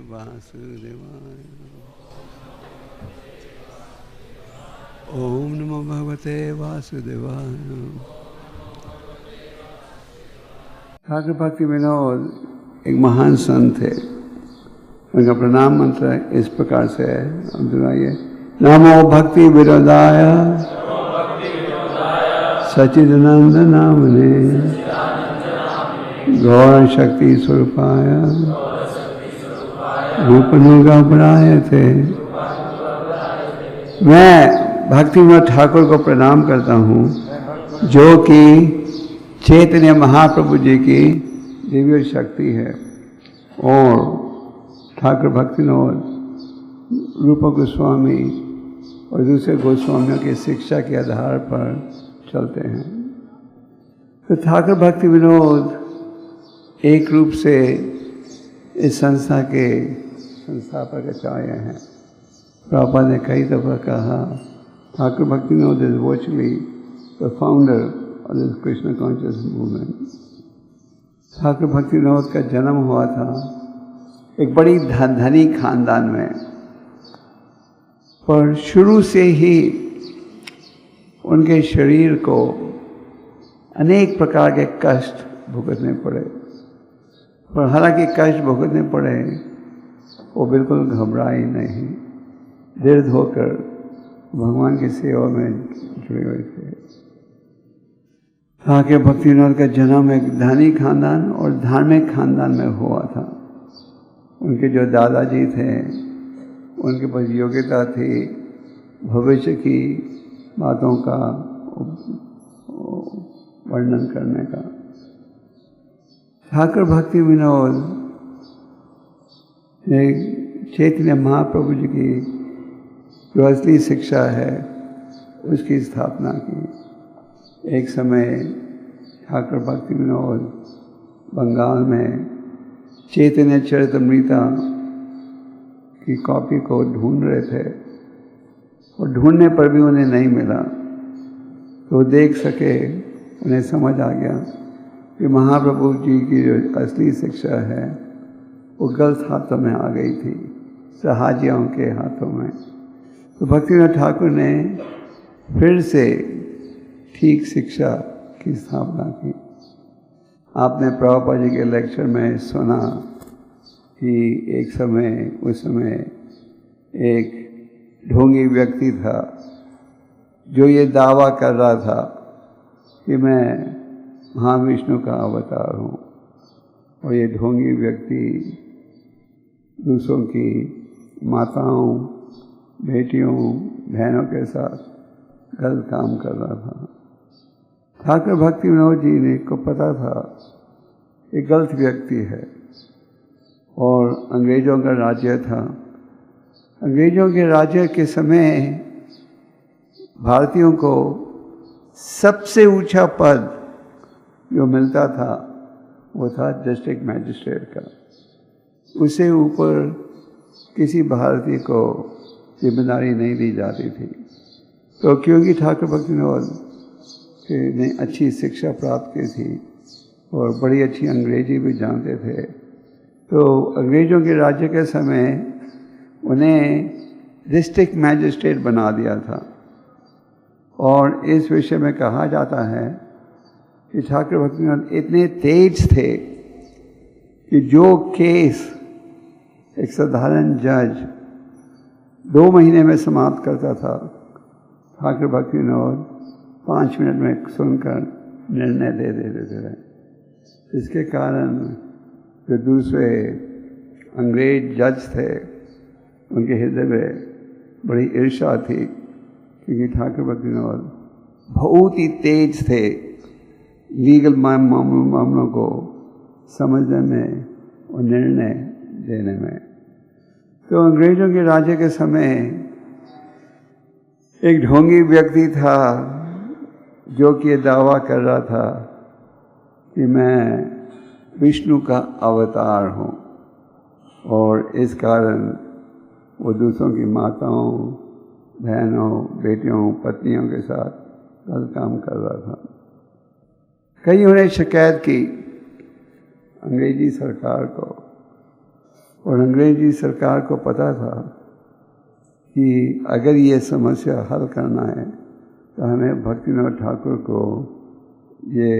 वासुदेवाय। ओम नमो भगवते वासुदेवाय। ठाकुर भक्ति विनोद एक महान संत थे। उनका प्रणाम मंत्र इस प्रकार से है, अब दोहराइए। नमो भक्ति विनोदाय सच्चिदानंद नामने गौर शक्ति स्वरूपाय रूपनुगा बनाए थे। मैं भक्ति विनोद ठाकुर को प्रणाम करता हूँ, जो कि चैतन्य महाप्रभु जी की दिव्य शक्ति है और ठाकुर भक्ति विनोद रूप गोस्वामी और दूसरे गोस्वामियों की शिक्षा के आधार पर चलते हैं। तो ठाकुर भक्ति विनोद एक रूप से इस संस्था के संस्थापक आचार्य हैं। प्रभुपाद ने कई दफा कहा, ठाकुर भक्ति Vinod is virtually the founder of this Krishna conscious movement. Thakur भक्ति विनोद का जन्म हुआ था एक बड़ी धनी खानदान में, पर शुरू से ही उनके शरीर को अनेक प्रकार के कष्ट भुगतने पड़े। पर हालांकि कष्ट भुगतने पड़े, वो बिल्कुल घबराए नहीं, दृढ़ होकर भगवान की सेवा में जुड़े हुए थे। ठाकुर भक्ति विनोद का जन्म एक धनी खानदान और धार्मिक खानदान में हुआ था। उनके जो दादाजी थे, उनके पास योग्यता थी भविष्य की बातों का वर्णन करने का। ठाकुर भक्ति विनोद ने चैतन्य महाप्रभु जी की जो असली शिक्षा है उसकी स्थापना की। एक समय ठाकुर भक्ति विनोद बंगाल में चैतन्य चरितमृता की कॉपी को ढूंढ रहे थे और ढूंढने पर भी उन्हें नहीं मिला। तो देख सके, उन्हें समझ आ गया कि महाप्रभु जी की जो असली शिक्षा है वो गलत हाथों में आ गई थी, सहाजियों के हाथों में। तो भक्तिविनोद ठाकुर ने फिर से ठीक शिक्षा की स्थापना की। आपने प्रभुपाद जी के लेक्चर में सुना कि एक समय, उस समय एक ढोंगी व्यक्ति था जो ये दावा कर रहा था कि मैं महाविष्णु का अवतार हूँ। और ये ढोंगी व्यक्ति दूसरों की माताओं, बेटियों, बहनों के साथ गलत काम कर रहा था। ठाकुर भक्ति विनोद जी ने को पता था ये गलत व्यक्ति है और अंग्रेजों का राज्य था। अंग्रेजों के राज्य के समय भारतीयों को सबसे ऊंचा पद जो मिलता था वो था डिस्ट्रिक्ट मैजिस्ट्रेट का। उससे ऊपर किसी भारतीय को जिम्मेदारी नहीं दी जाती थी। तो क्योंकि ठाकुर भक्ति विनोद ने अच्छी शिक्षा प्राप्त की थी और बड़ी अच्छी अंग्रेजी भी जानते थे, तो अंग्रेज़ों के राज्य के समय उन्हें डिस्ट्रिक्ट मैजिस्ट्रेट बना दिया था। और इस विषय में कहा जाता है कि ठाकुर भक्ति विनोद इतने तेज थे कि जो केस एक साधारण जज 2 महीने में समाप्त करता था, ठाकुर भक्ति विनोद 5 मिनट में सुनकर निर्णय दे देते थे। इसके कारण जो दूसरे अंग्रेज जज थे उनके हृदय में बड़ी ईर्ष्या थी, क्योंकि ठाकुर भक्ति विनोद बहुत ही तेज थे लीगल मामलों को समझने में और निर्णय देने में। तो अंग्रेजों के राज्य के समय एक ढोंगी व्यक्ति था जो कि दावा कर रहा था कि मैं विष्णु का अवतार हूँ, और इस कारण वो दूसरों की माताओं, बहनों, बेटियों, पत्नियों के साथ गलत काम कर रहा था। कई उन्हें शिकायत की अंग्रेजी सरकार को, और अंग्रेजी सरकार को पता था कि अगर ये समस्या हल करना है तो हमें भक्तिनाथ ठाकुर को ये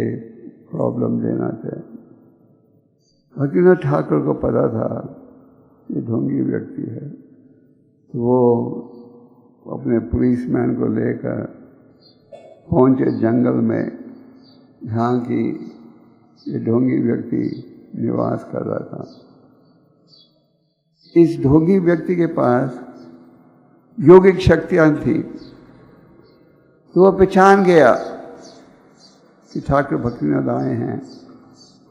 प्रॉब्लम देना चाहिए। भक्तिनाथ ठाकुर को पता था ये ढोंगी व्यक्ति है, तो वो अपने पुलिसमैन को लेकर पहुंचे जंगल में जहाँ की ये ढोंगी व्यक्ति निवास कर रहा था। इस ढोंगी व्यक्ति के पास योगिक शक्तियां थी, तो वो पहचान गया कि ठाकुर भक्तिनाथ आए हैं,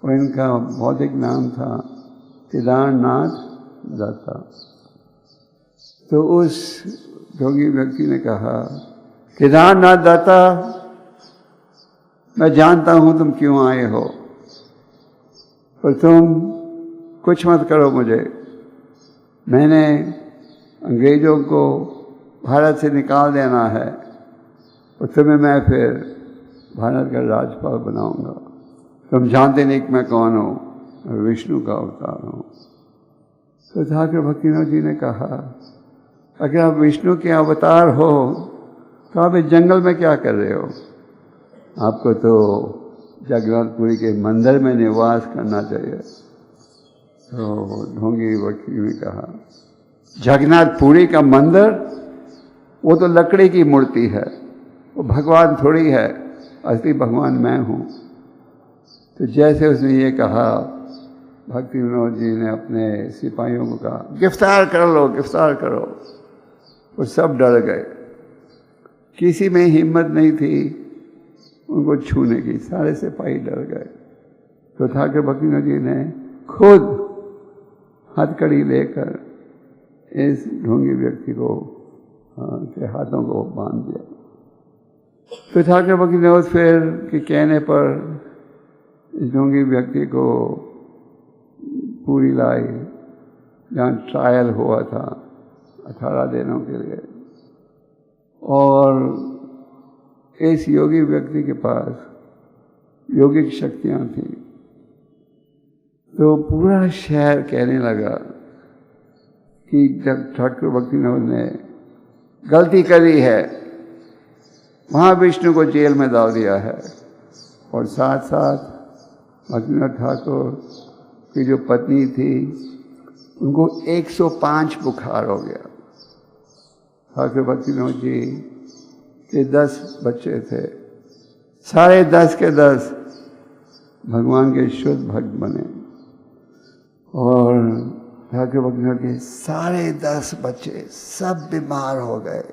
और इनका भौतिक नाम था केदारनाथ दत्ता। तो उस ढोंगी व्यक्ति ने कहा, केदारनाथ दत्ता, मैं जानता हूं तुम क्यों आए हो, पर तुम कुछ मत करो मुझे। मैंने अंग्रेजों को भारत से निकाल देना है और तुम्हें मैं फिर भारत का राज्यपाल बनाऊंगा। तुम जानते नहीं कि मैं कौन हूँ, मैं विष्णु का अवतार हूँ। तो ठाकुर भक्तिनाथ जी ने कहा, अगर आप विष्णु के अवतार हो तो आप इस जंगल में क्या कर रहे हो? आपको तो जगन्नाथपुरी के मंदिर में निवास करना चाहिए। तो ढोंगी व्यक्ति ने कहा, जगन्नाथपुरी का मंदिर वो तो लकड़ी की मूर्ति है, वो भगवान थोड़ी है, असली भगवान मैं हूँ। तो जैसे उसने ये कहा, भक्ति विनोद जी ने अपने सिपाहियों को कहा, गिरफ्तार कर लो, गिरफ्तार करो। वो सब डर गए, किसी में हिम्मत नहीं थी उनको छूने की, सारे सिपाही डर गए। तो ठाकुर भक्ति विनोद जी ने खुद हथकड़ी लेकर इस ढोंगी व्यक्ति को के हाथों को बांध दिया। तो ठाकुर भक्ति विनोद फिर के कहने पर इस ढोंगी व्यक्ति को पूरी लाई जहाँ ट्रायल हुआ था 18 दिनों के लिए, और इस योगी व्यक्ति के पास योगिक शक्तियाँ थी। तो पूरा शहर कहने लगा कि जब ठाकुर भक्ति विनोद ने गलती करी है, महाविष्णु को जेल में डाल दिया है, और साथ साथ भक्तिनाथ ठाकुर की जो पत्नी थी उनको 105 बुखार हो गया। ठाकुर भक्ति विनोद जी के 10 बच्चे थे, सारे 10 के 10 भगवान के शुद्ध भक्त बने, और ठाकुर भक्ति विनोद के सारे 10 बच्चे सब बीमार हो गए।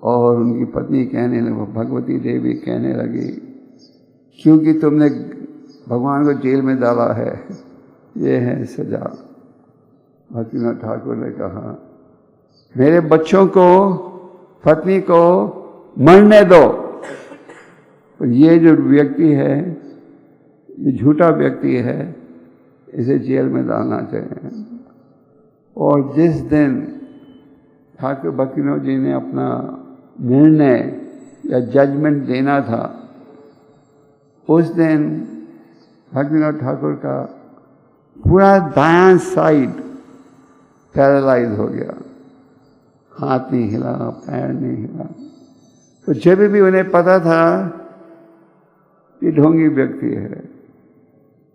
और उनकी पत्नी कहने लगी, भगवती देवी कहने लगी, क्योंकि तुमने भगवान को जेल में डाला है, ये है सजा। भक्तिनाथ ठाकुर ने कहा, मेरे बच्चों को, पत्नी को मरने दो। तो ये जो व्यक्ति है, ये झूठा व्यक्ति है, इसे जेल में डालना चाहिए। और जिस दिन ठाकुर भक्ति विनोद जी ने अपना निर्णय या जजमेंट देना था, उस दिन भक्तिनाथ ठाकुर का पूरा दायां साइड पैरालाइज हो गया, हाथ नहीं हिला, पैर नहीं हिला। तो जब भी उन्हें पता था कि ढोंगी व्यक्ति है,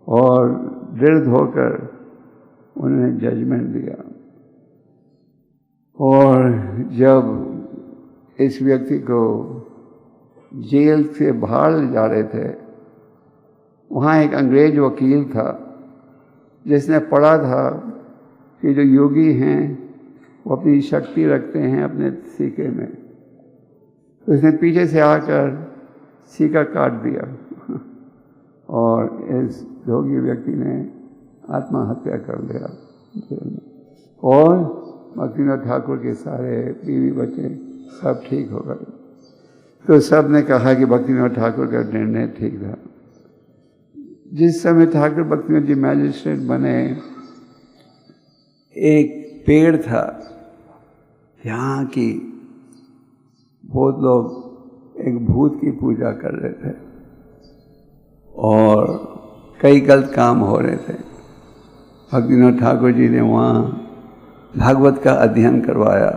और दृढ़ होकर उन्होंने जजमेंट दिया। और जब इस व्यक्ति को जेल से बाहर ले जा रहे थे, वहाँ एक अंग्रेज वकील था जिसने पढ़ा था कि जो योगी हैं वो अपनी शक्ति रखते हैं अपने सीके में। तो उसने पीछे से आकर सीका काट दिया, और इस योगी व्यक्ति ने आत्महत्या कर लिया। और भक्तिनाथ ठाकुर के सारे बीवी बच्चे सब ठीक हो गए। तो सब ने कहा कि भक्तिनाथ ठाकुर का निर्णय ठीक था। जिस समय ठाकुर भक्तिनाथ जी मैजिस्ट्रेट बने, एक पेड़ था, यहाँ की बहुत लोग एक भूत की पूजा कर रहे थे और कई गलत काम हो रहे थे। भक्तिनाथ ठाकुर जी ने वहाँ भागवत का अध्ययन करवाया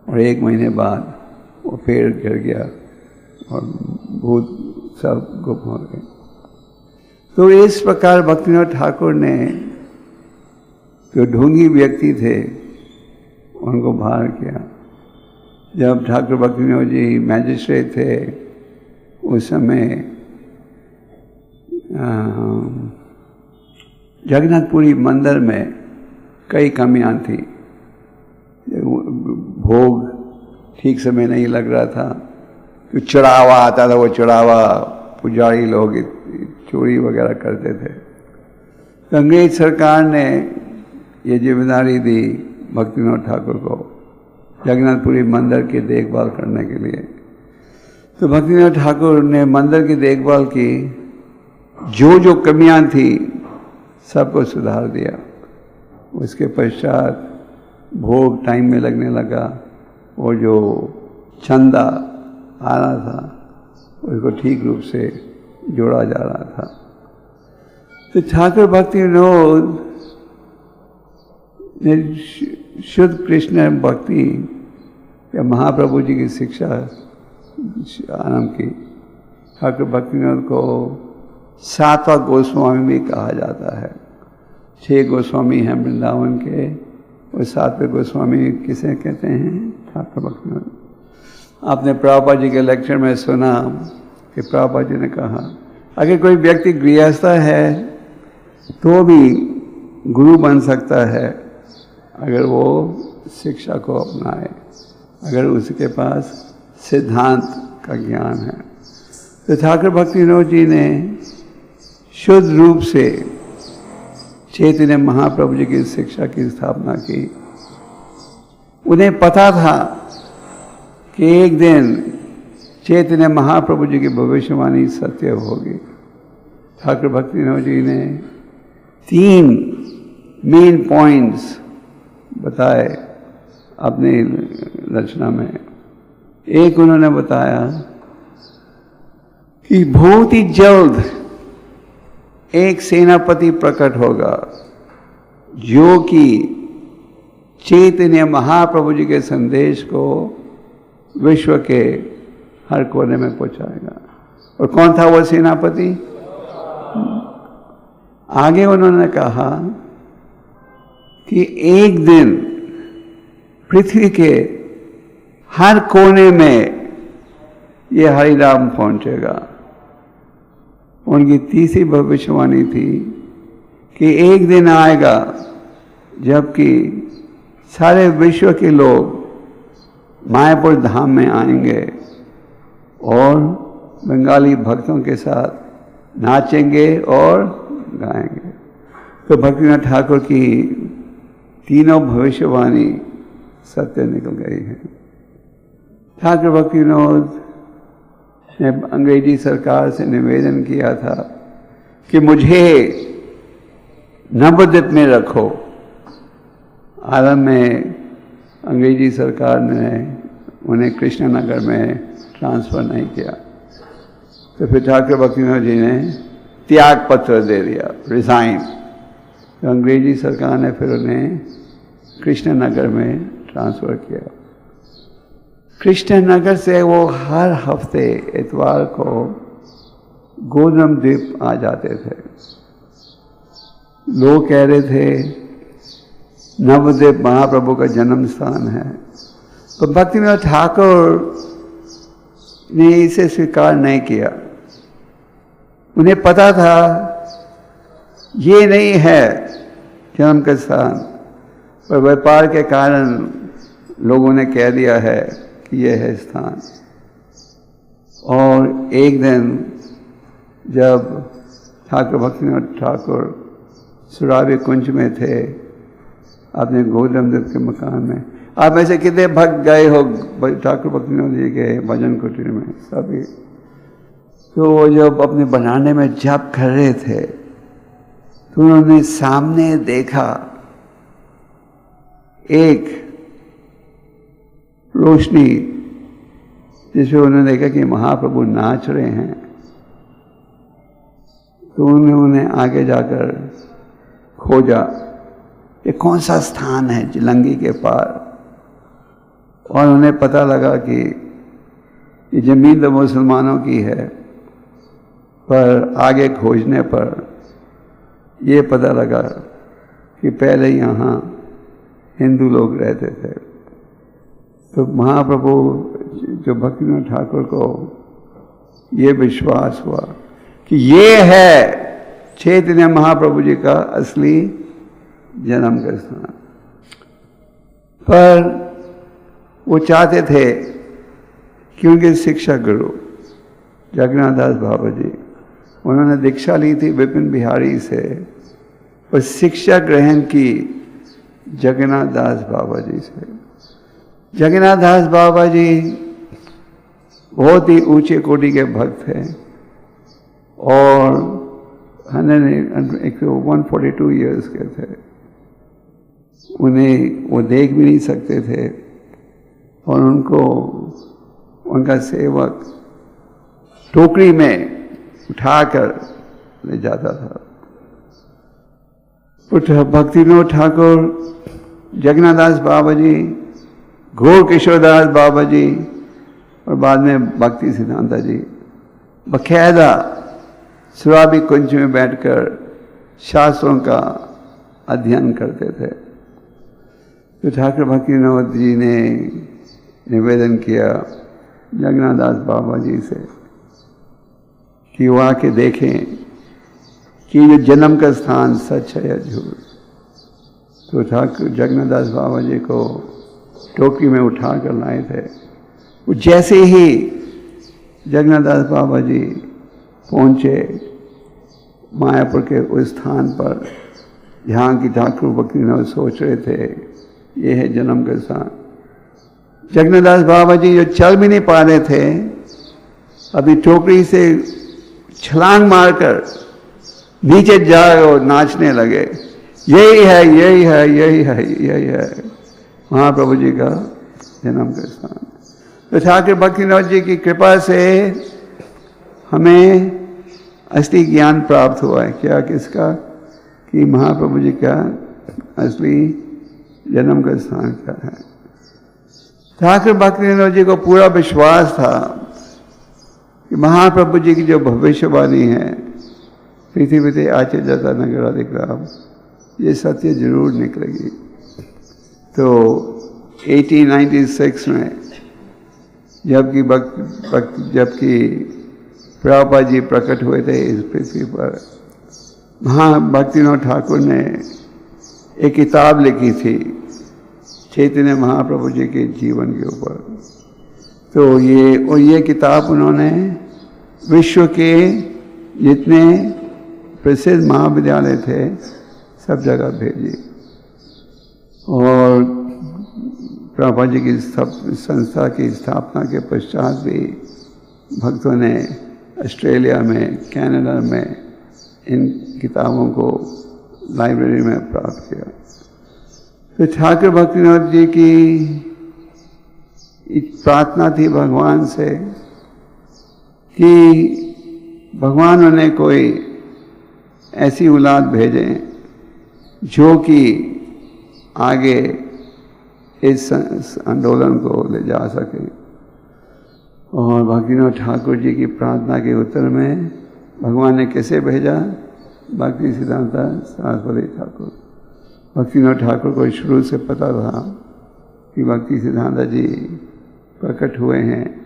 और 1 महीने बाद वो पेड़ गिर गया और भूत सब गुम हो गए। तो इस प्रकार भक्तिनाथ ठाकुर ने जो ढोंगी व्यक्ति थे उनको बाहर किया। जब ठाकुर भक्तिनाथ जी मैजिस्ट्रेट थे उस समय जगन्नाथपुरी मंदिर में कई कमियां थी। भोग ठीक समय नहीं लग रहा था, तो चढ़ावा आता था, वो चढ़ावा पुजारी लोग चोरी वगैरह करते थे। तो अंग्रेज सरकार ने ये जिम्मेदारी दी भक्तिनाथ ठाकुर को जगन्नाथपुरी मंदिर की देखभाल करने के लिए। तो भक्तिनाथ ठाकुर ने मंदिर की देखभाल की, जो जो कमियां थी सबको सुधार दिया। उसके पश्चात भोग टाइम में लगने लगा और जो चंदा आ रहा था उसको ठीक रूप से जोड़ा जा रहा था। तो ठाकुर भक्तिविनोद ने शुद्ध कृष्ण भक्ति या महाप्रभु जी की शिक्षा आरंभ की। ठाकुर भक्तिविनोद को 7वां गोस्वामी भी कहा जाता है। 6 गोस्वामी हैं वृंदावन के, और 7वें गोस्वामी किसे कहते हैं? ठाकुर भक्तिविनोद। आपने प्रभुपाद जी के लेक्चर में सुना कि प्रभुपाद जी ने कहा अगर कोई व्यक्ति गृहस्थ है तो भी गुरु बन सकता है अगर वो शिक्षा को अपनाए, अगर उसके पास सिद्धांत का ज्ञान है। तो ठाकुर भक्तिविनोद जी ने शुद्ध रूप से चैतन्य महाप्रभु जी की शिक्षा की स्थापना की। उन्हें पता था कि एक दिन चैतन्य महाप्रभु जी की भविष्यवाणी सत्य होगी। ठाकुर भक्तिविनोद जी ने 3 मेन पॉइंट्स बताए अपनी रचना में। एक उन्होंने बताया कि बहुत ही जल्द एक सेनापति प्रकट होगा जो कि चैतन्य महाप्रभु जी के संदेश को विश्व के हर कोने में पहुंचाएगा। और कौन था वो सेनापति? आगे उन्होंने कहा कि एक दिन पृथ्वी के हर कोने में ये हरिनाम पहुंचेगा। उनकी तीसरी भविष्यवाणी थी कि एक दिन आएगा जबकि सारे विश्व के लोग मायापुर धाम में आएंगे और बंगाली भक्तों के साथ नाचेंगे और गाएंगे। तो भक्तिनाथ ठाकुर की तीनों भविष्यवाणी सत्य निकल गई है। ठाकुर भक्तिविनोद ने अंग्रेजी सरकार से निवेदन किया था कि मुझे नवद्वीप में रखो। आरंभ में अंग्रेजी सरकार ने उन्हें कृष्णनगर में ट्रांसफ़र नहीं किया, तो फिर ठाकुर भक्तिविनोद जी ने त्याग पत्र दे दिया, रिज़ाइन। तो अंग्रेजी सरकार ने फिर उन्हें कृष्णनगर में ट्रांसफ़र किया। कृष्णनगर से वो हर हफ्ते इतवार को गोधम द्वीप आ जाते थे। लोग कह रहे थे नवद्वीप महाप्रभु का जन्म स्थान है, तो भक्तिविनोद ठाकुर ने इसे स्वीकार नहीं किया। उन्हें पता था ये नहीं है जन्म का स्थान, पर व्यापार के कारण लोगों ने कह दिया है कि यह है स्थान। और एक दिन जब ठाकुर भक्तिविनोद ठाकुर सुरावी कुंज में थे अपने गोधम द्वीप के मकान में, आप में से कितने भक्त गए हो ठाकुर भक्तिविनोद जी के भजन कुटीर में? सभी। तो वो जब अपने बनाने में जप कर रहे थे तो उन्होंने सामने देखा एक रोशनी जिसमें उन्होंने देखा कि महाप्रभु नाच रहे हैं। तो उन्होंने आगे जाकर खोजा ये कौन सा स्थान है चिलंगी के पार, और उन्हें पता लगा कि ये जमीन तो मुसलमानों की है, पर आगे खोजने पर ये पता लगा कि पहले यहाँ हिंदू लोग रहते थे। तो महाप्रभु जो भक्तिविनोद ठाकुर को ये विश्वास हुआ कि ये है चैतन्य महाप्रभु जी का असली जन्म का स्थान। पर वो चाहते थे कि उनके शिक्षा गुरु जगन्नाथ दास बाबा जी, उन्होंने दीक्षा ली थी विपिन बिहारी से, और शिक्षा ग्रहण की जगन्नाथ दास बाबा जी से। जगन्नाथ दास बाबा जी बहुत ही ऊंचे कोटि के भक्त थे और 142 ईयर्स के थे। उन्हें वो देख भी नहीं सकते थे और उनको उनका सेवक टोकरी में उठाकर ले जाता था। भक्तिविनोद ठाकुर, जगन्नाथ दास बाबा जी, गौर किशोरदास बाबा जी और बाद में भक्ति सिद्धांता जी बकायदा शराबी कुंज में बैठकर शास्त्रों का अध्ययन करते थे। तो ठाकुर भक्तिविनोद जी ने निवेदन किया जगन्नाथ दास बाबा जी से कि वो आके देखें कि ये जन्म का स्थान सच है या झूठ। तो ठाकुर जगन्नाथ दास बाबा जी को टोकरी में उठा कर लाए थे। वो जैसे ही जगन्नाथ दास बाबा जी पहुंचे मायापुर के उस स्थान पर जहाँ की ठाकुर भक्तिविनोद सोच रहे थे ये है जन्म का स्थान, जगन्नाथ दास बाबा जी जो चल भी नहीं पा रहे थे अभी टोकरी से छलांग मारकर नीचे जाए और नाचने लगे, यही है यही है यही है यही है महाप्रभु जी का जन्म का स्थान। तो ठाकुर भक्तिविनोद जी की कृपा से हमें असली ज्ञान प्राप्त हुआ है। क्या किसका? कि महाप्रभु जी का असली जन्म का स्थान क्या है। ठाकुर भक्तिविनोद जी को पूरा विश्वास था कि महाप्रभु जी की जो भविष्यवाणी है पृथ्वी पे आचे जाता नगर अधिग्राम, ये सत्य जरूर निकलेगी। तो 1896 में जबकि प्रभुपाद जी प्रकट हुए थे इस पृथ्वी पर, भक्तिविनोद ठाकुर ने एक किताब लिखी थी चैतन्य महाप्रभु जी के जीवन के ऊपर। तो ये किताब उन्होंने विश्व के जितने प्रसिद्ध महाविद्यालय थे सब जगह भेजी और प्रभुपाद जी की संस्था की स्थापना के पश्चात भी भक्तों ने ऑस्ट्रेलिया में, कनाडा में इन किताबों को लाइब्रेरी में प्राप्त किया। तो ठाकुर भक्तिविनोद जी की प्रार्थना थी भगवान से कि भगवान उन्हें कोई ऐसी औलाद भेजें जो कि आगे इस आंदोलन को ले जा सके। और भक्तिविनोद ठाकुर जी की प्रार्थना के उत्तर में भगवान ने कैसे भेजा? भक्ति सिद्धांता सरस्वती ठाकुर। भक्तिविनोद ठाकुर को शुरू से पता था कि भक्ति सिद्धांता जी प्रकट हुए हैं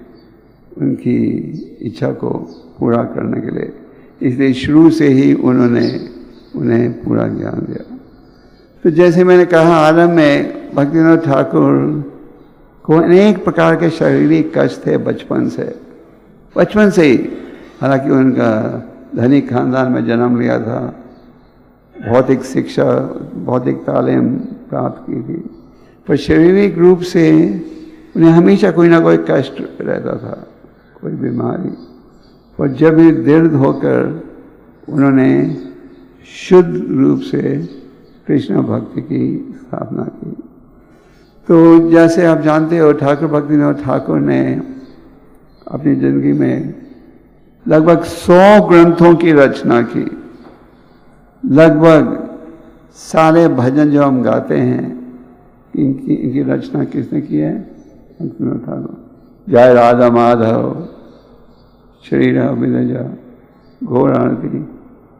उनकी इच्छा को पूरा करने के लिए, इसलिए शुरू से ही उन्होंने उन्हें पूरा ज्ञान दिया। तो जैसे मैंने कहा आरंभ में, भक्तिविनोद ठाकुर को अनेक प्रकार के शारीरिक कष्ट थे बचपन से ही। हालांकि उनका धनिक खानदान में जन्म लिया था, भौतिक शिक्षा, भौतिक तालीम प्राप्त की थी, पर शारीरिक रूप से उन्हें हमेशा कोई ना कोई कष्ट रहता था, कोई बीमारी। और जब भी दृढ़ होकर उन्होंने शुद्ध रूप से कृष्ण भक्ति की स्थापना की। तो जैसे आप जानते हो ठाकुर भक्तिविनोद ठाकुर ने अपनी जिंदगी में लगभग 100 ग्रंथों की रचना की, लगभग सारे भजन जो हम गाते हैं इनकी रचना किसने की है? भक्तिविनोद ठाकुर। जय राधा माधव, श्री राम विरजा, घोर आरती,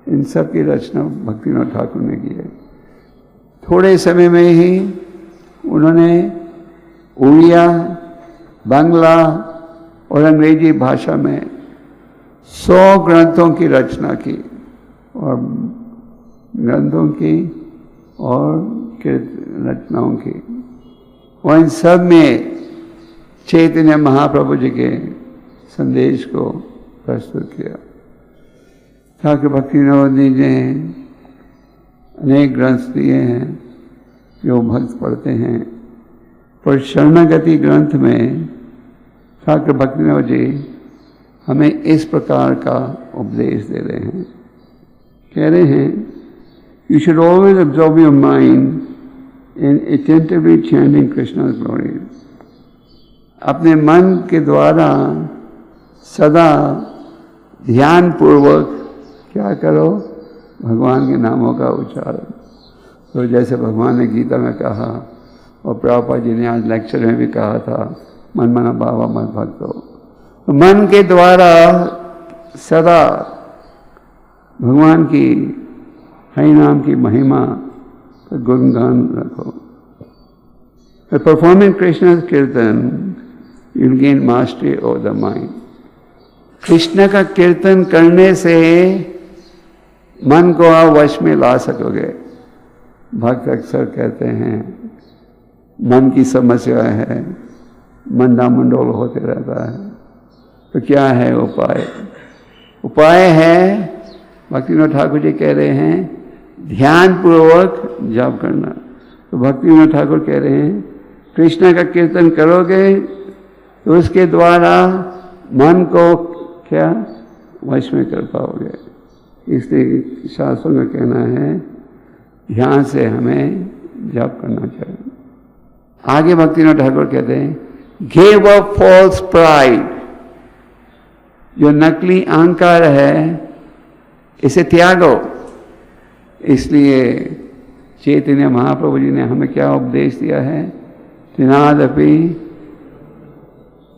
इन सब की रचना भक्तिविनोद ठाकुर ने की है। थोड़े समय में ही उन्होंने उड़िया, बांग्ला और अंग्रेजी भाषा में 100 ग्रंथों की रचना की, और ग्रंथों की और रचनाओं की, और इन सब में चैतन्य महाप्रभु जी के संदेश को प्रस्तुत किया। ठाकुर भक्तिविनोद जी ने अनेक ग्रंथ दिए हैं जो भक्त पढ़ते हैं, पर शरणागति ग्रंथ में ठाकुर भक्तिविनोद जी हमें इस प्रकार का उपदेश दे रहे हैं। कह रहे हैं, you should always observe your mind in attentively chanting Krishna's glory. अपने मन के द्वारा सदा ध्यान पूर्वक क्या करो? भगवान के नामों का उच्चारण। तो जैसे भगवान ने गीता में कहा, और प्रभुपाद जी ने आज लेक्चर में भी कहा था, मन मना भावा मत भक्तो। तो मन के द्वारा सदा भगवान की हरि नाम की महिमा का गुणगान रखो। By performing Krishna's कीर्तन you'll gain mastery over the mind. Krishna का कीर्तन करने से मन को आप वश में ला सकोगे। भक्त अक्सर कहते हैं मन की समस्या है, मंडा मंडोल होते रहता है, तो क्या है उपाय? उपाय है, भक्तिविनोद ठाकुर जी कह रहे हैं, ध्यान पूर्वक जाप करना। तो भक्तिविनोद ठाकुर कह रहे हैं, कृष्ण का कीर्तन करोगे तो उसके द्वारा मन को क्या वश में कर पाओगे। इसलिए शास्त्रों का कहना है ध्यान से हमें जाप करना चाहिए। आगे भक्तिविनोद ठाकुर कहते हैं, गिव अप फॉल्स प्राइड। जो नकली अहंकार है इसे त्यागो। इसलिए चैतन्य महाप्रभु जी ने हमें क्या उपदेश दिया है? त्रिनादपि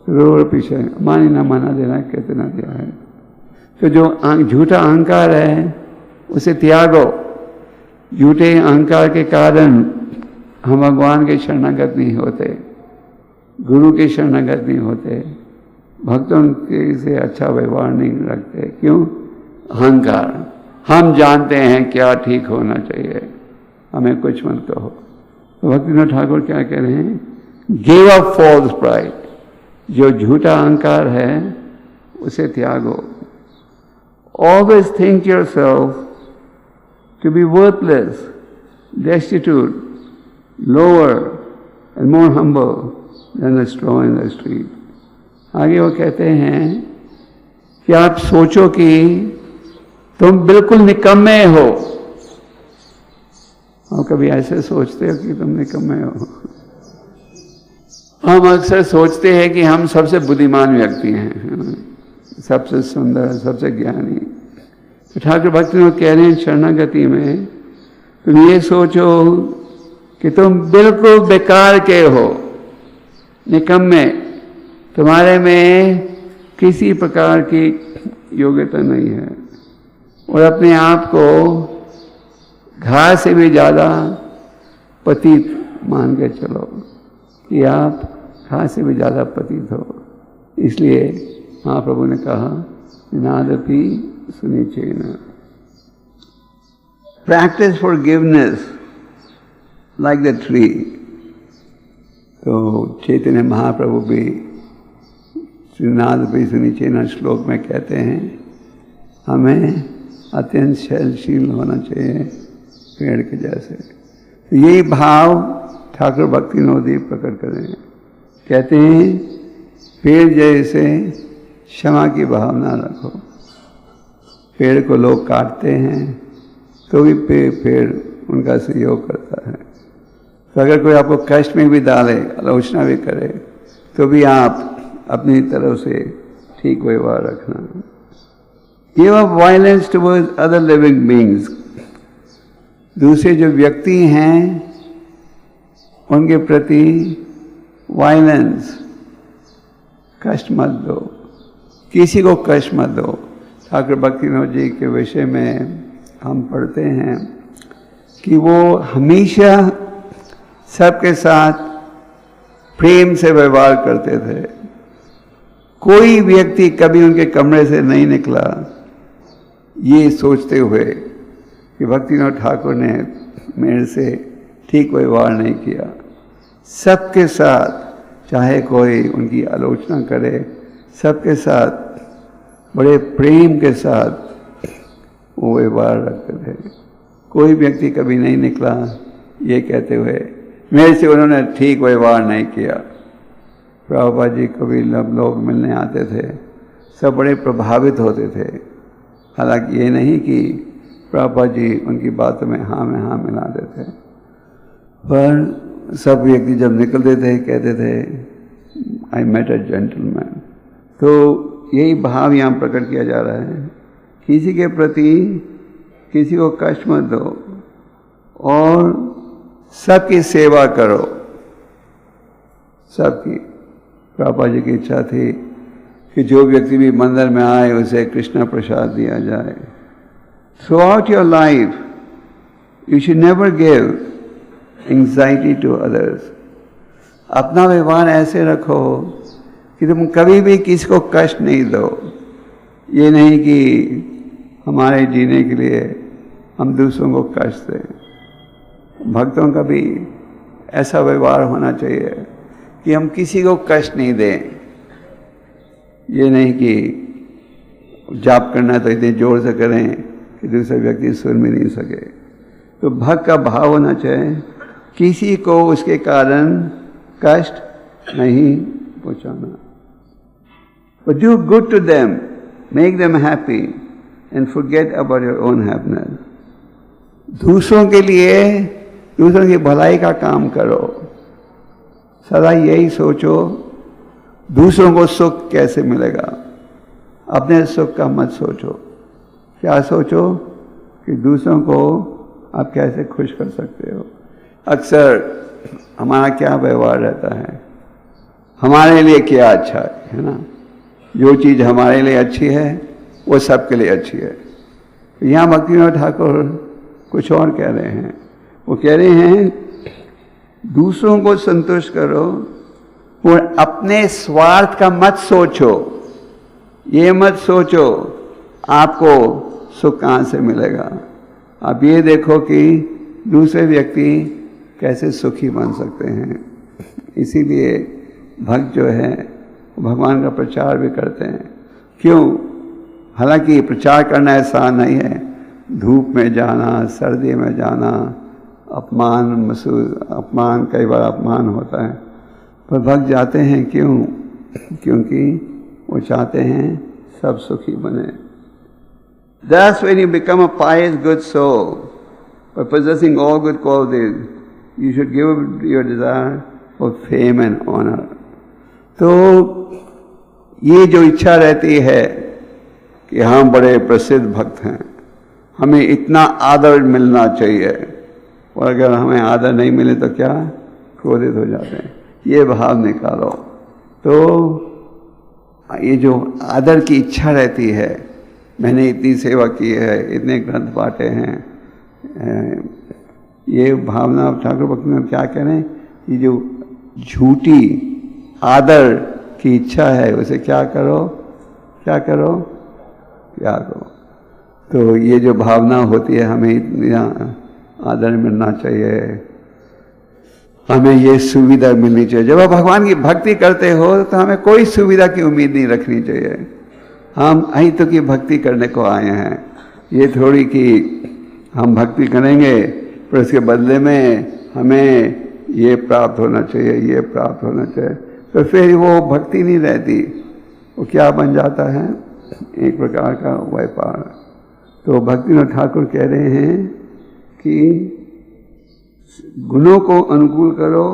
पीछे मानी न माना देना कहते ना दिया है। तो जो झूठा अहंकार है उसे त्यागो। झूठे अहंकार के कारण हम भगवान के शरणागत नहीं होते, गुरु के शरणागत नहीं होते, भक्तों के से अच्छा व्यवहार नहीं रखते। क्यों? अहंकार। हम जानते हैं क्या ठीक होना चाहिए, हमें कुछ मत कहो। तो भक्तिविनोद ठाकुर क्या कह रहे हैं? Give up false pride. जो झूठा अहंकार है उसे त्यागो। Always think yourself to be worthless, destitute, lower and more humble than the straw in the street. आगे वो कहते हैं कि आप सोचो कि तुम बिल्कुल निकम्मे हो। आप कभी ऐसे सोचते हो कि तुम निकम्मे हो? हम अक्सर सोचते हैं कि हम सबसे बुद्धिमान व्यक्ति हैं, सबसे सुंदर, सबसे ज्ञानी। तो ठाकुर भक्तिविनोद कह रहे हैं शरणागति में तुम ये सोचो कि तुम बिल्कुल बेकार के हो, निकम्मे, तुम्हारे में किसी प्रकार की योग्यता नहीं है, और अपने आप को घास से भी ज़्यादा पतित मान के चलो कि आप घास से भी ज़्यादा पतित हो। इसलिए महाप्रभु ने कहा, नादपि सुनिचेन। Practice forgiveness like the tree. तो चैतन्य महाप्रभु भी नादपि सुनिचेन श्लोक में कहते हैं हमें अत्यंत सहनशील होना चाहिए पेड़ के जैसे। तो यही भाव ठाकुर भक्तिविनोद जी प्रकट कर रहे हैं। कहते हैं पेड़ जैसे क्षमा की भावना रखो। पेड़ को लोग काटते हैं तो भी पेड़ उनका सहयोग करता है। तो अगर कोई आपको कष्ट में भी डाले, आलोचना भी करे, तो भी आप अपनी तरफ से ठीक व्यवहार रखना। Give up violence towards other living beings. दूसरे जो व्यक्ति हैं उनके प्रति वायलेंस, कष्ट मत दो, किसी को कष्ट मत दो। ठाकुर भक्तिविनोद जी के विषय में हम पढ़ते हैं कि वो हमेशा सबके साथ प्रेम से व्यवहार करते थे। कोई व्यक्ति कभी उनके कमरे से नहीं निकला ये सोचते हुए कि भक्तिविनोद ठाकुर ने मेरे से ठीक व्यवहार नहीं किया। सबके साथ, चाहे कोई उनकी आलोचना करे, सबके साथ बड़े प्रेम के साथ वो व्यवहार रखते थे। कोई व्यक्ति कभी नहीं निकला ये कहते हुए मेरे से उन्होंने ठीक व्यवहार नहीं किया। प्रभुपाद जी कभी लोग मिलने आते थे, सब बड़े प्रभावित होते थे। हालांकि ये नहीं कि प्रभुपाद जी उनकी बातों में हाँ मिलाते थे, पर सब व्यक्ति जब निकलते थे कहते थे आई मेट अ जेंटलमैन। तो यही भाव यहाँ प्रकट किया जा रहा है, किसी के प्रति किसी को कष्ट मत दो और सबकी सेवा करो, सबकी। प्रभुपाद जी की इच्छा थी कि जो व्यक्ति भी मंदिर में आए उसे कृष्ण प्रसाद दिया जाए। Throughout your life you should never give anxiety to others. अपना व्यवहार ऐसे रखो कि तुम कभी भी किसी को कष्ट नहीं दो। ये नहीं कि हमारे जीने के लिए हम दूसरों को कष्ट दें। भक्तों का भी ऐसा व्यवहार होना चाहिए कि हम किसी को कष्ट नहीं दें। ये नहीं कि जाप करना तो इतने जोर से करें कि दूसरे व्यक्ति सुन भी नहीं सके। तो भक्त का भाव होना चाहिए किसी को उसके कारण कष्ट नहीं पहुंचाना। But do good to them, make them happy and forget about your own happiness. दूसरों के लिए, दूसरों की भलाई का काम करो। सदा यही सोचो दूसरों को सुख कैसे मिलेगा, अपने सुख का मत सोचो। क्या सोचो कि दूसरों को आप कैसे खुश कर सकते हो। अक्सर हमारा क्या व्यवहार रहता है, हमारे लिए क्या अच्छा है ना। जो चीज़ हमारे लिए अच्छी है वो सबके लिए अच्छी है। यहाँ भक्तिविनोद ठाकुर कुछ और कह रहे हैं। वो कह रहे हैं दूसरों को संतुष्ट करो और अपने स्वार्थ का मत सोचो। ये मत सोचो आपको सुख कहाँ से मिलेगा। आप ये देखो कि दूसरे व्यक्ति कैसे सुखी बन सकते हैं। इसीलिए भक्त जो है भगवान का प्रचार भी करते हैं। क्यों? हालांकि प्रचार करना आसान नहीं है। धूप में जाना, सर्दी में जाना, अपमान कई बार अपमान होता है, पर भक्त जाते हैं क्यों? क्योंकि वो चाहते हैं सब सुखी बने। Thus when you become a pious good soul by possessing all good qualities, you should give up your desire for fame and honor. तो ये जो इच्छा रहती है कि हम बड़े प्रसिद्ध भक्त हैं, हमें इतना आदर मिलना चाहिए, और अगर हमें आदर नहीं मिले तो क्या क्रोधित हो जाते हैं। ये भाव निकालो। तो ये जो आदर की इच्छा रहती है, मैंने इतनी सेवा की है, इतने ग्रंथ बांटे हैं, ये भावना ठाकुर भक्ति में क्या करें, ये जो झूठी आदर की इच्छा है उसे क्या करो, क्या करो, क्या करो। तो ये जो भावना होती है हमें इतना आदर मिलना चाहिए, हमें ये सुविधा मिलनी चाहिए। जब आप भगवान की भक्ति करते हो तो हमें कोई सुविधा की उम्मीद नहीं रखनी चाहिए। हम अहीं तो की भक्ति करने को आए हैं। ये थोड़ी कि हम भक्ति करेंगे पर उसके बदले में हमें ये प्राप्त होना चाहिए, ये प्राप्त होना चाहिए, तो फिर वो भक्ति नहीं रहती। वो क्या बन जाता है, एक प्रकार का व्यापार। तो भक्तिविनोद ठाकुर कह रहे हैं कि गुणों को अनुकूल करो,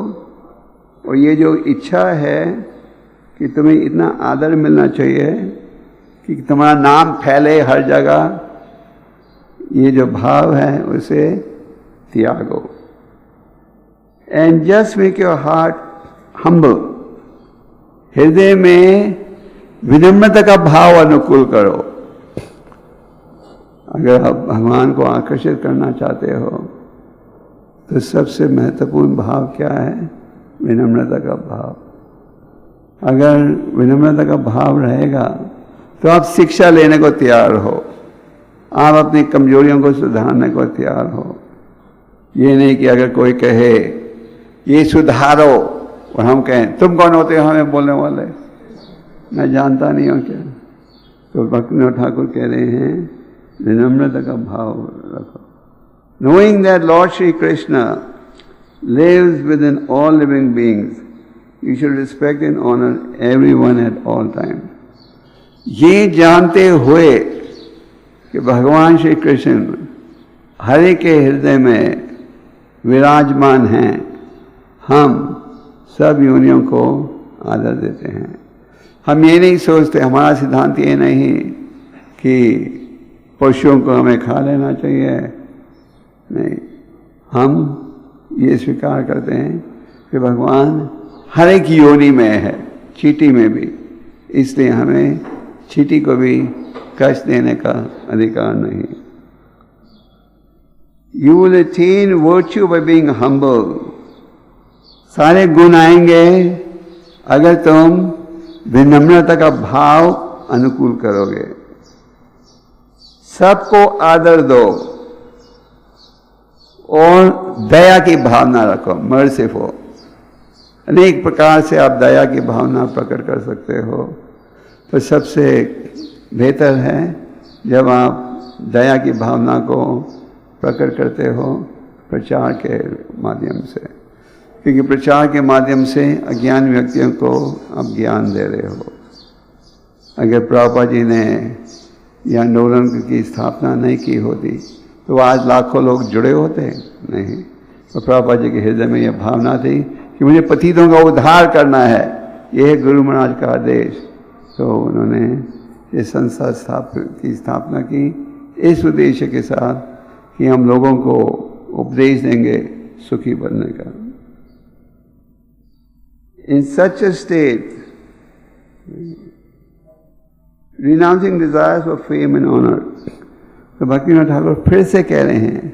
और ये जो इच्छा है कि तुम्हें इतना आदर मिलना चाहिए कि तुम्हारा नाम फैले हर जगह, ये जो भाव है उसे त्यागो। And just make your heart humble, हृदय में विनम्रता का भाव अनुकूल करो। अगर आप भगवान को आकर्षित करना चाहते हो तो सबसे महत्वपूर्ण भाव क्या है? विनम्रता का भाव। अगर विनम्रता का भाव रहेगा तो आप शिक्षा लेने को तैयार हो, आप अपनी कमजोरियों को सुधारने को तैयार हो। ये नहीं कि अगर कोई कहे ये सुधारो और हम कहें तुम कौन होते हो हमें बोलने वाले, मैं जानता नहीं हूँ क्या। तो भक्तिविनोद ठाकुर कह रहे हैं विनम्रता का भाव रखो। Knowing that Lord Shri Krishna lives within all living beings, you should respect and honor everyone at all times. ये जानते हुए कि भगवान श्री कृष्ण हर एक के हृदय में विराजमान हैं, हम सब योनियों को आदर देते हैं। हम ये नहीं सोचते, हमारा सिद्धांत ये नहीं कि पशुओं को हमें खा लेना चाहिए, नहीं, हम ये स्वीकार करते हैं कि भगवान हर एक योनि में है, चींटी में भी, इसलिए हमें चींटी को भी कष्ट देने का अधिकार नहीं। You will attain virtue by being humble. सारे गुण आएंगे अगर तुम विनम्रता का भाव अनुकूल करोगे। सबको आदर दो और दया की भावना रखो, मर्सीफुल। अनेक प्रकार से आप दया की भावना प्रकट कर सकते हो, तो सबसे बेहतर है जब आप दया की भावना को प्रकट करते हो प्रचार के माध्यम से, क्योंकि प्रचार के माध्यम से अज्ञान व्यक्तियों को आप ज्ञान दे रहे हो। अगर प्रभुपाद जी ने या आंदोलन की स्थापना नहीं की होती तो आज लाखों लोग जुड़े होते नहीं। तो प्रभुपाद जी के हृदय में यह भावना थी कि मुझे पतितों का उद्धार करना है, यह है गुरु महाराज का आदेश। तो उन्होंने ये संस्था की स्थापना की इस उद्देश्य के साथ कि हम लोगों को उपदेश देंगे सुखी बनने का। In such a state, renouncing desires for fame and honor, तो भक्तिविनोद ठाकुर फिर से कह रहे हैं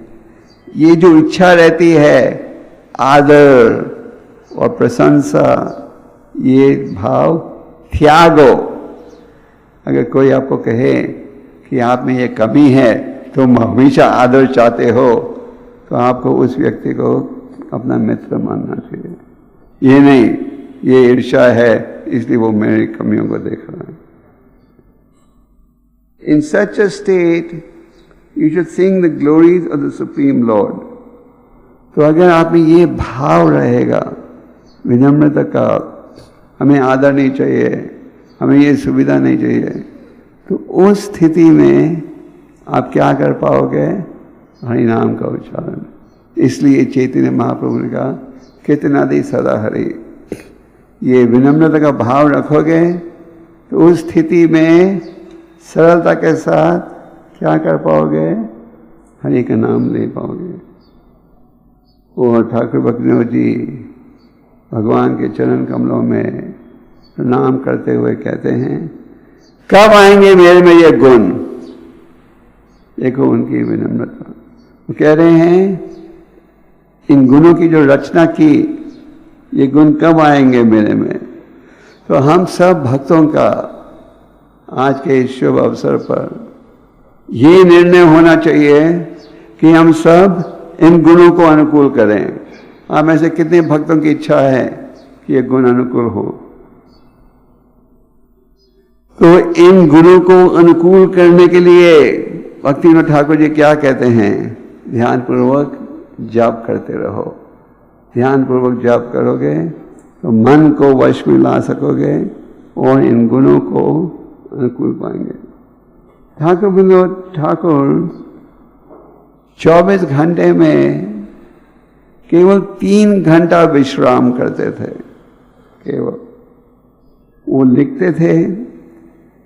ये जो इच्छा रहती है आदर और प्रशंसा, ये भाव त्यागो। अगर कोई आपको कहे कि आप में ये कमी है, तुम हमेशा आदर चाहते हो, तो आपको उस व्यक्ति को अपना मित्र मानना चाहिए। ये नहीं ये ईर्ष्या है इसलिए वो मेरी कमियों को देख रहा है। In such a state, you should sing the glories of the Supreme Lord. तो अगर आप में ये भाव रहेगा विनम्रता का, हमें आदर नहीं चाहिए, हमें ये सुविधा नहीं चाहिए, तो उस स्थिति में आप क्या कर पाओगे? हरि नाम का उच्चारण। इसलिए चैतन्य महाप्रभु ने कहा कितना दी सदा हरि। ये विनम्रता का भाव रखोगे तो उस स्थिति में सरलता के साथ क्या कर पाओगे? हरि का नाम ले पाओगे। और ठाकुर भक्तिविनोद जी भगवान के चरण कमलों में प्रणाम करते हुए कहते हैं कब आएंगे मेरे में ये गुण? देखो उनकी विनम्रता। वो कह रहे हैं इन गुणों की जो रचना की, ये गुण कब आएंगे मेरे में? तो हम सब भक्तों का आज के इस शुभ अवसर पर ये निर्णय होना चाहिए कि हम सब इन गुणों को अनुकूल करें। आप में से कितने भक्तों की इच्छा है कि ये गुण अनुकूल हो? तो इन गुणों को अनुकूल करने के लिए भक्तिविनोद ठाकुर जी क्या कहते हैं? ध्यानपूर्वक जाप करते रहो। ध्यानपूर्वक जाप करोगे तो मन को वश में ला सकोगे और इन गुणों को अनुकूल पाएंगे। ठाकुर विनोद ठाकुर 24 घंटे में केवल 3 घंटा विश्राम करते थे। केवल वो लिखते थे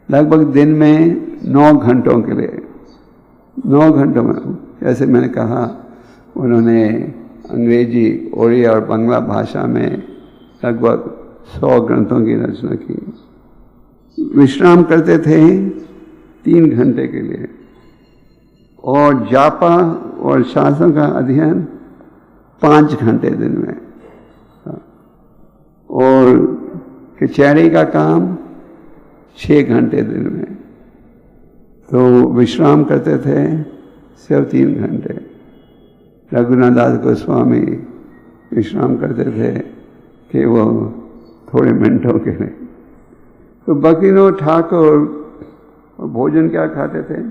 लगभग दिन में 9 घंटों के लिए। 9 घंटों में, जैसे मैंने कहा उन्होंने अंग्रेजी, ओडिया और बांग्ला भाषा में लगभग 100 ग्रंथों की रचना की। विश्राम करते थे 3 घंटे के लिए, और जापा और शास्त्रों का अध्ययन 5 घंटे दिन में, और कचहरी का काम 6 घंटे दिन में। तो विश्राम करते थे सिर्फ 3 घंटे। रघुनाथ दास गोस्वामी विश्राम करते थे कि वो थोड़े मिनटों के लिए। तो भक्तिविनोद ठाकुर भोजन क्या खाते थे?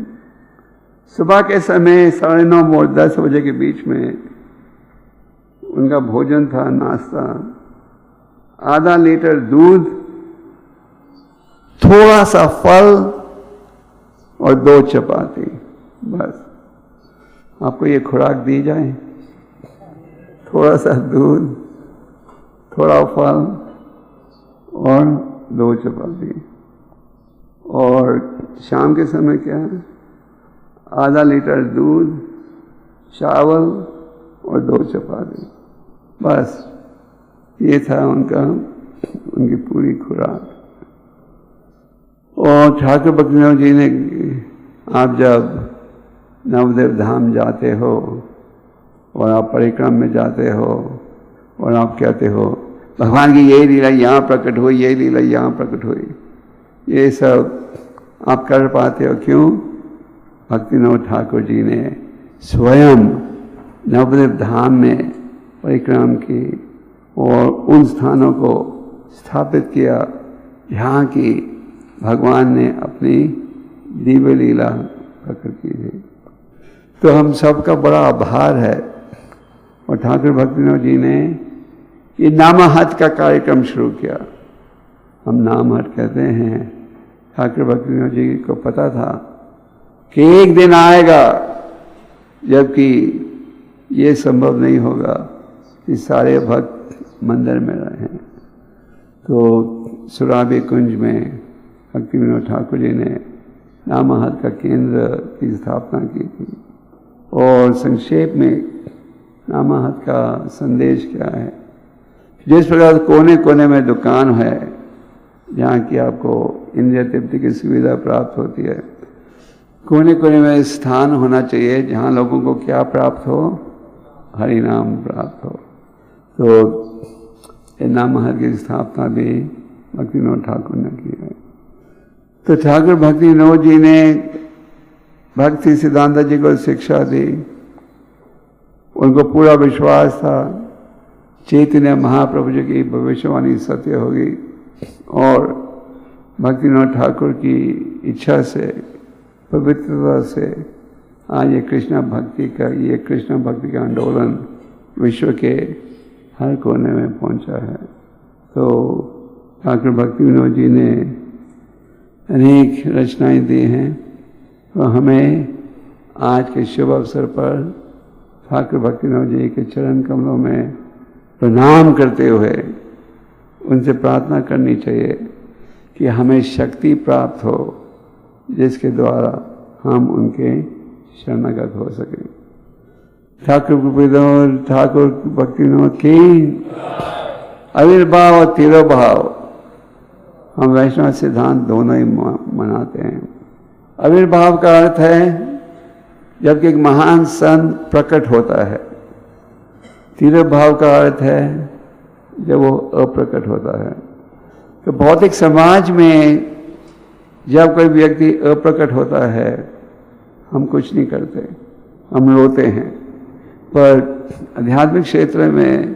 सुबह के समय 9:30 और 10 बजे के बीच में उनका भोजन था, नाश्ता, आधा लीटर दूध, थोड़ा सा फल और 2 चपाती, बस। आपको ये खुराक दी जाए, थोड़ा सा दूध, थोड़ा फल और 2 चपाती, और शाम के समय क्या है? आधा लीटर दूध, चावल और 2 चपाती, बस। ये था उनकी पूरी खुराक। और ठाकुर भक्तिविनोद जी ने, आप जब नवदेव धाम जाते हो और आप परिक्रम में जाते हो और आप कहते हो भगवान की यही लीला यहाँ प्रकट हुई, यही लीला यहाँ प्रकट हुई, ये सब आप कर पाते हो। क्यों? भक्तिविनोद ठाकुर जी ने स्वयं नवदेव धाम में परिक्रम की और उन स्थानों को स्थापित किया जहाँ की भगवान ने अपनी दिव्य लीला प्रकट की थी। तो हम सबका बड़ा आभार है। और ठाकुर भक्तिविनोद जी ने ये नामाहत का कार्यक्रम शुरू किया। हम नामहट कहते हैं। ठाकुर भक्तिविनोद जी को पता था कि एक दिन आएगा जबकि ये संभव नहीं होगा कि सारे भक्त मंदिर में रहें। तो सुराबी कुंज में भक्तिविनोद ठाकुर जी ने नामाहत का केंद्र की स्थापना की थी। और संक्षेप में नामाहत का संदेश क्या है? जिस प्रकार कोने कोने में दुकान है जहाँ की आपको इंद्रिय तृप्ति की सुविधा प्राप्त होती है, कोने कोने में स्थान होना चाहिए जहाँ लोगों को क्या प्राप्त हो? हरि नाम प्राप्त हो। तो नामाहत की स्थापना भी भक्तिविनोद ठाकुर ने की है। तो ठाकुर भक्तिविनोद जी ने भक्ति सिद्धांत जी को शिक्षा दी। उनको पूरा विश्वास था चैतन्य महाप्रभु जी की भविष्यवाणी सत्य होगी, और भक्तिविनोद ठाकुर की इच्छा से, पवित्रता से आज ये कृष्ण भक्ति का आंदोलन विश्व के हर कोने में पहुंचा है। तो ठाकुर भक्तिविनोद जी ने अनेक रचनाएं दी हैं। तो हमें आज के शुभ अवसर पर ठाकुर भक्तिविनोद जी के चरण कमलों में प्रणाम करते हुए उनसे प्रार्थना करनी चाहिए कि हमें शक्ति प्राप्त हो जिसके द्वारा हम उनके शरणागत हो सकें। ठाकुर भक्तिविनोद की आविर्भाव और तिरोभाव, हम वैष्णव सिद्धांत दोनों ही मनाते हैं। आविर्भाव का अर्थ है जब एक महान संत प्रकट होता है। तिरोभाव का अर्थ है जब वो अप्रकट होता है। तो भौतिक समाज में जब कोई व्यक्ति अप्रकट होता है, हम कुछ नहीं करते, हम रोते हैं। पर आध्यात्मिक क्षेत्र में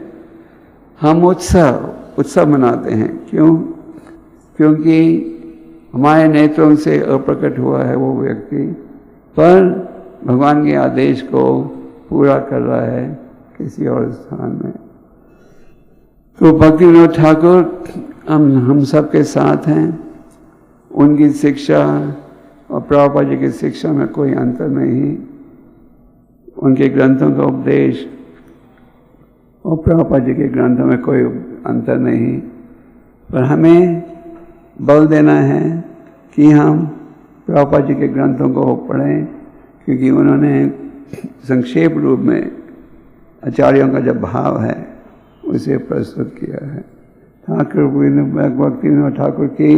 हम उत्सव मनाते हैं। क्यों? क्योंकि हमारे नेत्रों से अप्रकट हुआ है वो व्यक्ति, पर भगवान के आदेश को पूरा कर रहा है किसी और स्थान में। तो भक्तिविनोद ठाकुर हम सबके साथ हैं। उनकी शिक्षा और प्रभुपाद जी की शिक्षा में कोई अंतर नहीं। उनके ग्रंथों का उपदेश और प्रभुपाद जी के ग्रंथों में कोई अंतर नहीं। पर हमें बल देना है कि हम प्रभुपाद जी के ग्रंथों को पढ़ें, क्योंकि उन्होंने संक्षेप रूप में आचार्यों का जब भाव है उसे प्रस्तुत किया है। ठाकुर भक्ति विनोद ठाकुर की